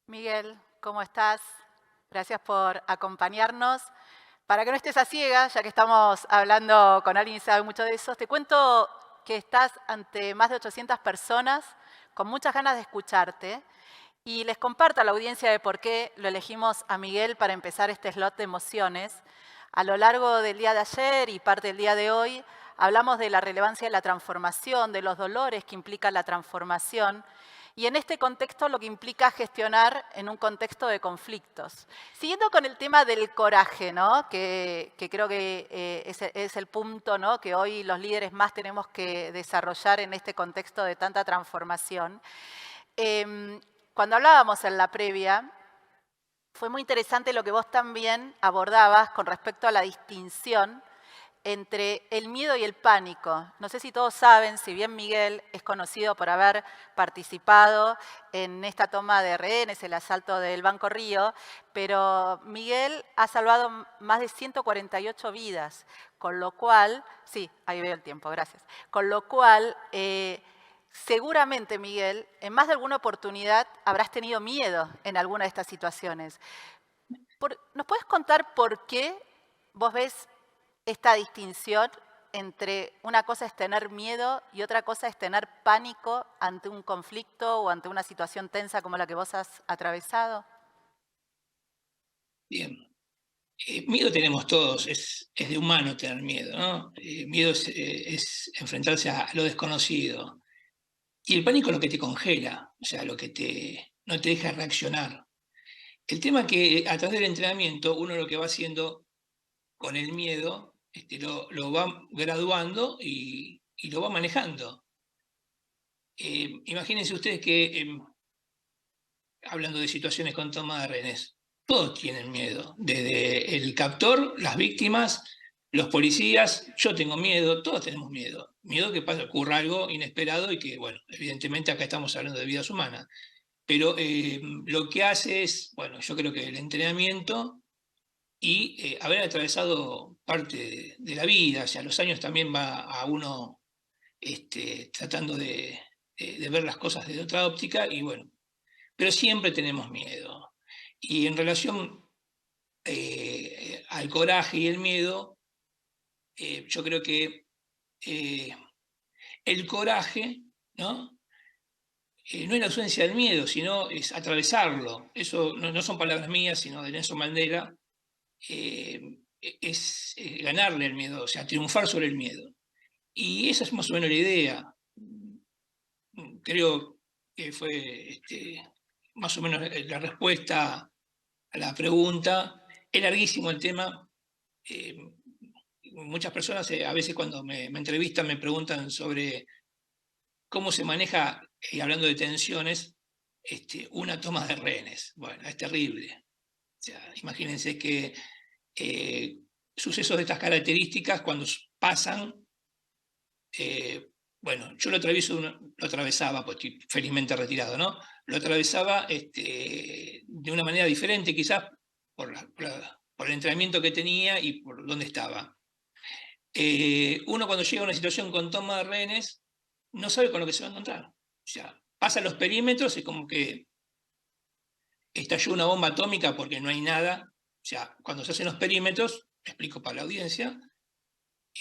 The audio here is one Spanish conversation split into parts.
Miguel, ¿cómo estás? Gracias por acompañarnos. Para que no estés a ciegas, ya que estamos hablando con alguien que sabe mucho de eso, te cuento que estás ante más de 800 personas con muchas ganas de escucharte y les comparto a la audiencia de por qué lo elegimos a Miguel para empezar este slot de emociones. A lo largo del día de ayer y parte del día de hoy, hablamos de la relevancia de la transformación, de los dolores que implica la transformación y en este contexto lo que implica gestionar en un contexto de conflictos. Siguiendo con el tema del coraje, ¿no? que creo que es el punto, ¿no? que hoy los líderes más tenemos que desarrollar en este contexto de tanta transformación. Cuando hablábamos en la previa, fue muy interesante lo que vos también abordabas con respecto a la distinción entre el miedo y el pánico. No sé si todos saben, si bien Miguel es conocido por haber participado en esta toma de rehenes, el asalto del Banco Río, pero Miguel ha salvado más de 148 vidas, con lo cual, sí, ahí veo el tiempo, gracias, con lo cual seguramente, Miguel, en más de alguna oportunidad habrás tenido miedo en alguna de estas situaciones. ¿Nos puedes contar por qué vos ves esta distinción entre una cosa es tener miedo y otra cosa es tener pánico ante un conflicto o ante una situación tensa como la que vos has atravesado? Bien. Miedo tenemos todos, es de humano tener miedo, ¿no? Miedo es enfrentarse a lo desconocido. Y el pánico es lo que te congela, o sea, no te deja reaccionar. El tema que a través del entrenamiento uno lo que va haciendo con el miedo, lo va graduando y lo va manejando. Imagínense ustedes que hablando de situaciones con toma de rehenes. Todos tienen miedo, desde el captor, las víctimas, los policías, yo tengo miedo, todos tenemos miedo. Miedo que ocurra algo inesperado y que, bueno, evidentemente acá estamos hablando de vidas humanas. Pero lo que hace es, bueno, yo creo que el entrenamiento y haber atravesado parte de la vida, o sea, los años también va a uno tratando de ver las cosas desde otra óptica y bueno, pero siempre tenemos miedo. Y en relación al coraje y el miedo, yo creo que eh, el coraje, ¿no? No es la ausencia del miedo, sino es atravesarlo. Eso no son palabras mías, sino de Nelson Mandela. eh, es ganarle el miedo, o sea, triunfar sobre el miedo. Y esa es más o menos la idea. Creo que fue más o menos la respuesta a la pregunta. Es larguísimo el tema. eh, Muchas personas a veces cuando me entrevistan me preguntan sobre cómo se maneja, hablando de tensiones, una toma de rehenes. Bueno, es terrible. O sea, imagínense que eh, sucesos de estas características, cuando pasan, bueno, yo lo atravesaba, pues estoy felizmente retirado, ¿no? Lo atravesaba de una manera diferente, quizás por el entrenamiento que tenía y por dónde estaba. Uno cuando llega a una situación con toma de rehenes, no sabe con lo que se va a encontrar. O sea, pasa los perímetros y como que estalló una bomba atómica porque no hay nada. O sea, cuando se hacen los perímetros, explico para la audiencia,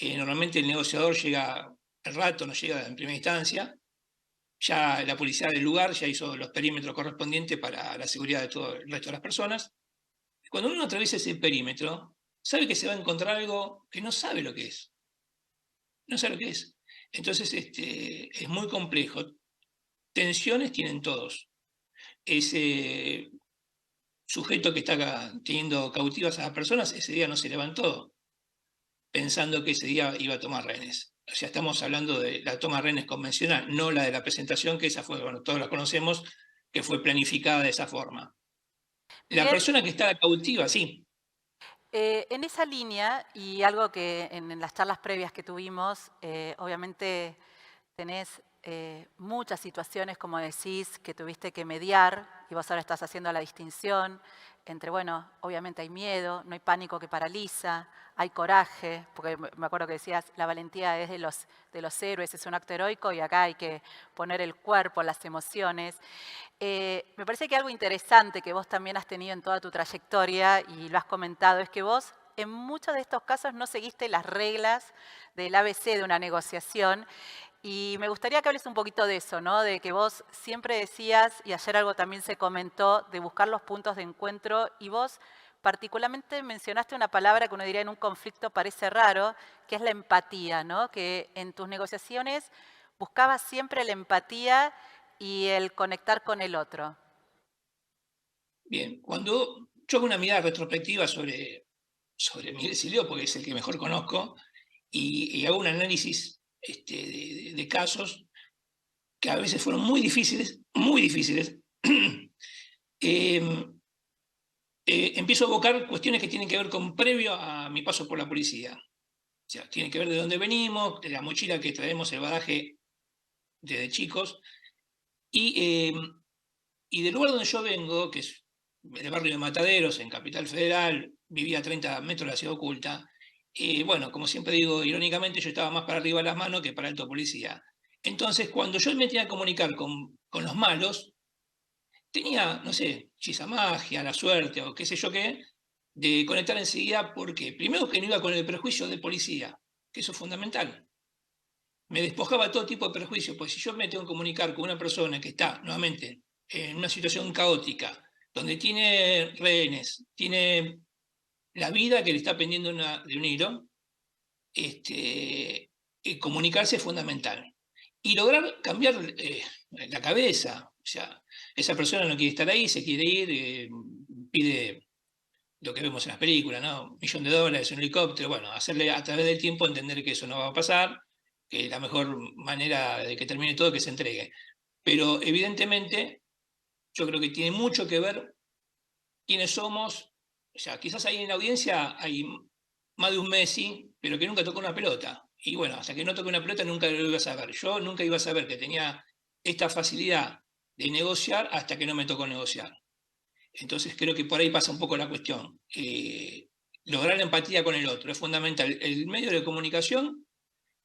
normalmente el negociador llega al rato, no llega en primera instancia, ya la policía del lugar ya hizo los perímetros correspondientes para la seguridad de todo el resto de las personas. Cuando uno atraviesa ese perímetro, sabe que se va a encontrar algo que no sabe lo que es. No sabe lo que es. Entonces, es muy complejo. Tensiones tienen todos. Ese sujeto que está teniendo cautivas a las personas, ese día no se levantó pensando que ese día iba a tomar rehenes. O sea, estamos hablando de la toma de rehenes convencional, no la de la presentación, que esa fue, bueno, todos la conocemos, que fue planificada de esa forma. La Miguel, persona que está cautiva, sí. en esa línea, y algo que en las charlas previas que tuvimos, obviamente tenés muchas situaciones, como decís, que tuviste que mediar y vos ahora estás haciendo la distinción entre, bueno, obviamente hay miedo, no hay pánico que paraliza, hay coraje, porque me acuerdo que decías, la valentía es de los héroes, es un acto heroico y acá hay que poner el cuerpo, las emociones. Me parece que algo interesante que vos también has tenido en toda tu trayectoria y lo has comentado es que vos en muchos de estos casos no seguiste las reglas del ABC de una negociación y me gustaría que hables un poquito de eso, ¿no? De que vos siempre decías, y ayer algo también se comentó, de buscar los puntos de encuentro y vos particularmente mencionaste una palabra que uno diría en un conflicto parece raro, que es la empatía, ¿no? Que en tus negociaciones buscabas siempre la empatía y el conectar con el otro. Bien, cuando yo hago una mirada retrospectiva sobre Miguel Silio, porque es el que mejor conozco, y hago un análisis de casos que a veces fueron muy difíciles, em, empiezo a evocar cuestiones que tienen que ver con previo a mi paso por la policía. O sea, tiene que ver de dónde venimos, de la mochila que traemos, el bagaje desde chicos, y, y del lugar donde yo vengo, que es el barrio de Mataderos, en Capital Federal, vivía a 30 metros de la ciudad oculta. Bueno, como siempre digo, irónicamente, yo estaba más para arriba de las manos que para alto policía. Entonces, cuando yo me tenía que comunicar con los malos, tenía, no sé, hechiza magia, la suerte o qué sé yo qué, de conectar enseguida, porque primero que no iba con el prejuicio de policía, que eso es fundamental. Me despojaba de todo tipo de prejuicios, pues si yo me tengo que comunicar con una persona que está, nuevamente, en una situación caótica, donde tiene rehenes, tiene la vida que le está pendiendo de un hilo, comunicarse es fundamental. Y lograr cambiar la cabeza. O sea, esa persona no quiere estar ahí, se quiere ir, pide lo que vemos en las películas, ¿no? $1.000.000, un helicóptero, bueno, hacerle a través del tiempo entender que eso no va a pasar, que la mejor manera de que termine todo es que se entregue. Pero evidentemente yo creo que tiene mucho que ver quiénes somos. O sea, quizás ahí en la audiencia hay más de un Messi, pero que nunca tocó una pelota. Y bueno, hasta que no toque una pelota nunca lo iba a saber. Yo nunca iba a saber que tenía esta facilidad de negociar hasta que no me tocó negociar. Entonces creo que por ahí pasa un poco la cuestión. Lograr la empatía con el otro es fundamental. El medio de comunicación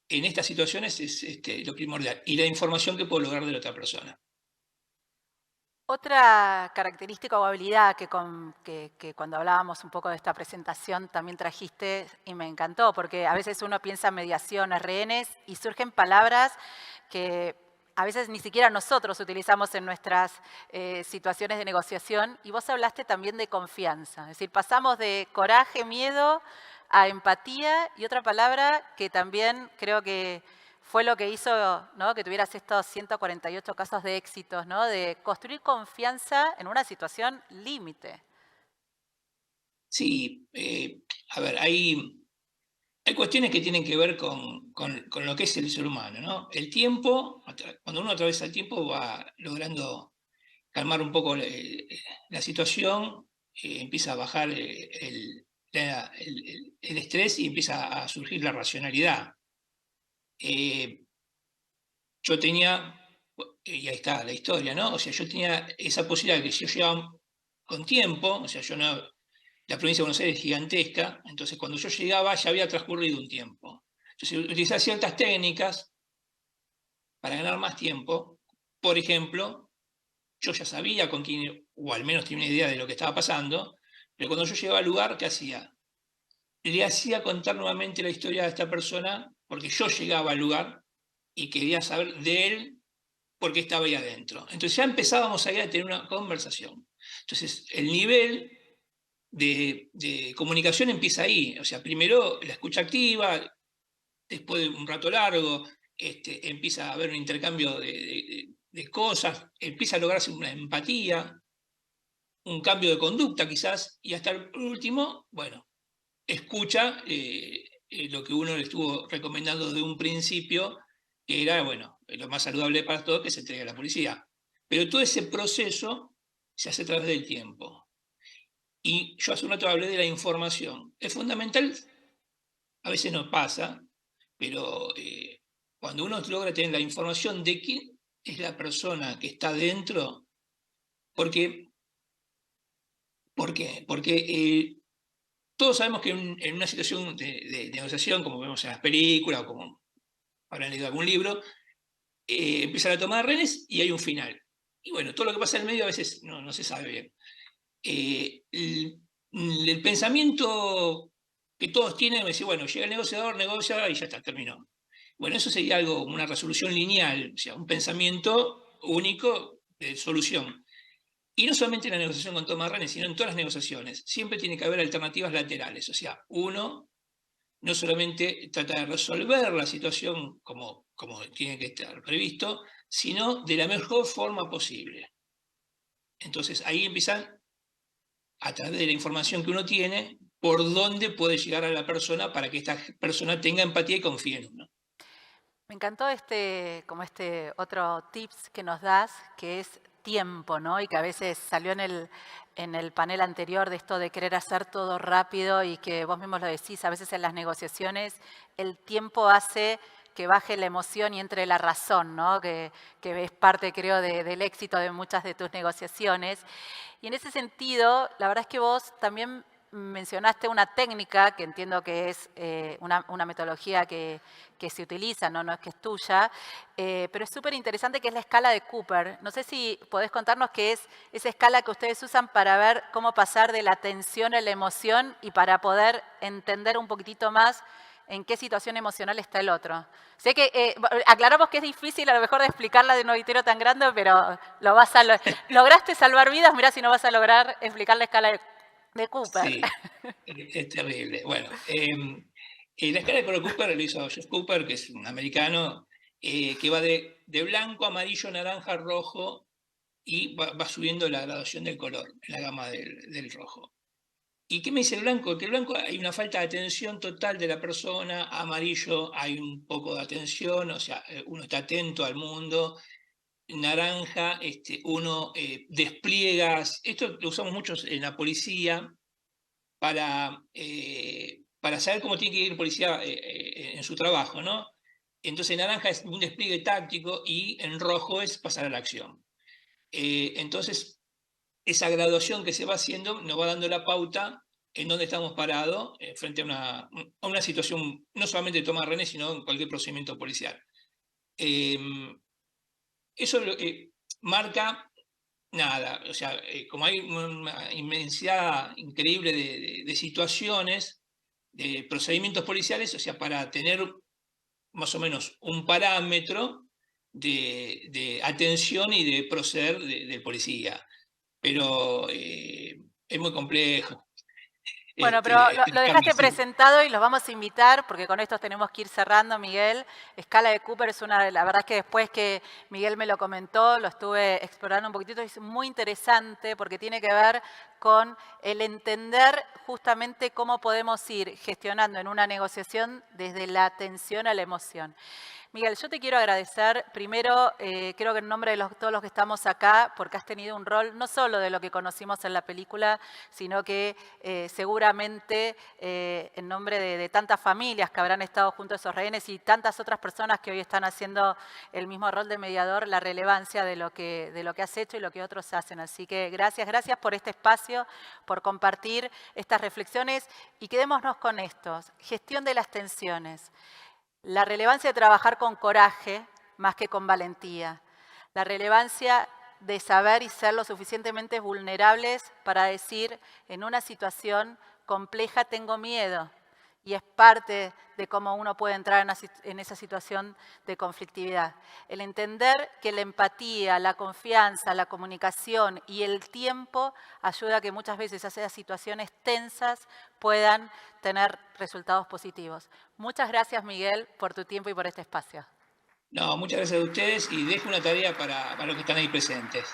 en estas situaciones es lo primordial. Y la información que puedo lograr de la otra persona. Otra característica o habilidad que cuando hablábamos un poco de esta presentación también trajiste y me encantó, porque a veces uno piensa en mediación, rehenes y surgen palabras que a veces ni siquiera nosotros utilizamos en nuestras situaciones de negociación y vos hablaste también de confianza, es decir, pasamos de coraje, miedo a empatía y otra palabra que también creo que fue lo que hizo, ¿no?, que tuvieras estos 148 casos de éxitos, ¿no?, de construir confianza en una situación límite. Sí, a ver, hay cuestiones que tienen que ver con lo que es el ser humano, ¿no? El tiempo, cuando uno atraviesa el tiempo va logrando calmar un poco la situación, empieza a bajar el estrés y empieza a surgir la racionalidad. Eh, yo tenía, y ahí está la historia, ¿no? O sea, yo tenía esa posibilidad de que si yo llegaba con tiempo, o sea, yo no, la provincia de Buenos Aires es gigantesca, entonces cuando yo llegaba ya había transcurrido un tiempo. Entonces, utilizar ciertas técnicas para ganar más tiempo. Por ejemplo, yo ya sabía con quién, o al menos tenía una idea de lo que estaba pasando, pero cuando yo llegaba al lugar, ¿qué hacía? Le hacía contar nuevamente la historia de esta persona, porque yo llegaba al lugar y quería saber de él por qué estaba ahí adentro. Entonces ya empezábamos ahí a tener una conversación. Entonces, el nivel de comunicación empieza ahí. O sea, primero la escucha activa, después de un rato largo, empieza a haber un intercambio de cosas, empieza a lograrse una empatía, un cambio de conducta quizás, y hasta el último, bueno, escucha lo que uno le estuvo recomendando desde un principio, que era, bueno, lo más saludable para todos, que se entregue a la policía. Pero todo ese proceso se hace a través del tiempo. Y yo hace un rato hablé de la información. Es fundamental, a veces no pasa, pero cuando uno logra tener la información de quién es la persona que está dentro, porque, ¿por qué? Porque todos sabemos que en una situación de negociación, como vemos en las películas o como habrán leído algún libro, empiezan a tomar rehenes y hay un final. Y bueno, todo lo que pasa en el medio a veces no se sabe bien. El pensamiento que todos tienen es decir, bueno, llega el negociador, negocia y ya está, terminó. Bueno, eso sería algo como una resolución lineal, o sea, un pensamiento único de solución. Y no solamente en la negociación con Tomás Renes, sino en todas las negociaciones. Siempre tiene que haber alternativas laterales. O sea, uno no solamente trata de resolver la situación como tiene que estar previsto, sino de la mejor forma posible. Entonces ahí empiezan, a través de la información que uno tiene, por dónde puede llegar a la persona para que esta persona tenga empatía y confíe en uno. Me encantó como este otro tips que nos das, que es tiempo, ¿no? Y que a veces salió en el panel anterior de esto de querer hacer todo rápido y que vos mismos lo decís, a veces en las negociaciones el tiempo hace que baje la emoción y entre la razón, ¿no? Que es parte, creo, del éxito de muchas de tus negociaciones. Y en ese sentido, la verdad es que vos también mencionaste una técnica que entiendo que es una metodología que se utiliza, no es que es tuya, pero es súper interesante que es la escala de Cooper. No sé si podés contarnos qué es esa escala que ustedes usan para ver cómo pasar de la tensión a la emoción y para poder entender un poquitito más en qué situación emocional está el otro. Sé que aclaramos que es difícil a lo mejor de explicarla de un auditorio tan grande, pero lograste salvar vidas, mirá si no vas a lograr explicar la escala de Cooper. Sí, es terrible. Bueno, la escala de color Cooper lo hizo Joseph Cooper, que es un americano, que va de blanco, amarillo, naranja, rojo, y va subiendo la graduación del color, en la gama del rojo. ¿Y qué me dice el blanco? Que el blanco hay una falta de atención total de la persona, amarillo hay un poco de atención, o sea, uno está atento al mundo, naranja, uno despliega, esto lo usamos mucho en la policía para saber cómo tiene que ir el policía en su trabajo, ¿no? Entonces en naranja es un despliegue táctico y en rojo es pasar a la acción. Entonces, esa graduación que se va haciendo nos va dando la pauta en dónde estamos parados frente a una situación, no solamente de toma de rehenes, sino en cualquier procedimiento policial. Eso marca nada, o sea, como hay una inmensidad increíble de situaciones, de procedimientos policiales, o sea, para tener más o menos un parámetro de atención y de proceder del policía. Pero es muy complejo. Bueno, pero lo Explicarlo dejaste así. presentado y los vamos a invitar, porque con esto tenemos que ir cerrando, Miguel. Escala de Cooper es una de la verdad es que después que Miguel me lo comentó, lo estuve explorando un poquitito, es muy interesante porque tiene que ver con el entender justamente cómo podemos ir gestionando en una negociación desde la atención a la emoción. Miguel, yo te quiero agradecer, primero, creo que en nombre de todos los que estamos acá, porque has tenido un rol no solo de lo que conocimos en la película, sino que seguramente en nombre de tantas familias que habrán estado junto a esos rehenes y tantas otras personas que hoy están haciendo el mismo rol de mediador, la relevancia de lo que has hecho y lo que otros hacen. Así que gracias por este espacio, por compartir estas reflexiones y quedémonos con estos. Gestión de las tensiones. La relevancia de trabajar con coraje más que con valentía. La relevancia de saber y ser lo suficientemente vulnerables para decir en una situación compleja tengo miedo. Y es parte de cómo uno puede entrar en esa situación de conflictividad. El entender que la empatía, la confianza, la comunicación y el tiempo ayuda a que muchas veces esas situaciones tensas puedan tener resultados positivos. Muchas gracias, Miguel, por tu tiempo y por este espacio. No, muchas gracias a ustedes y dejo una tarea para los que están ahí presentes.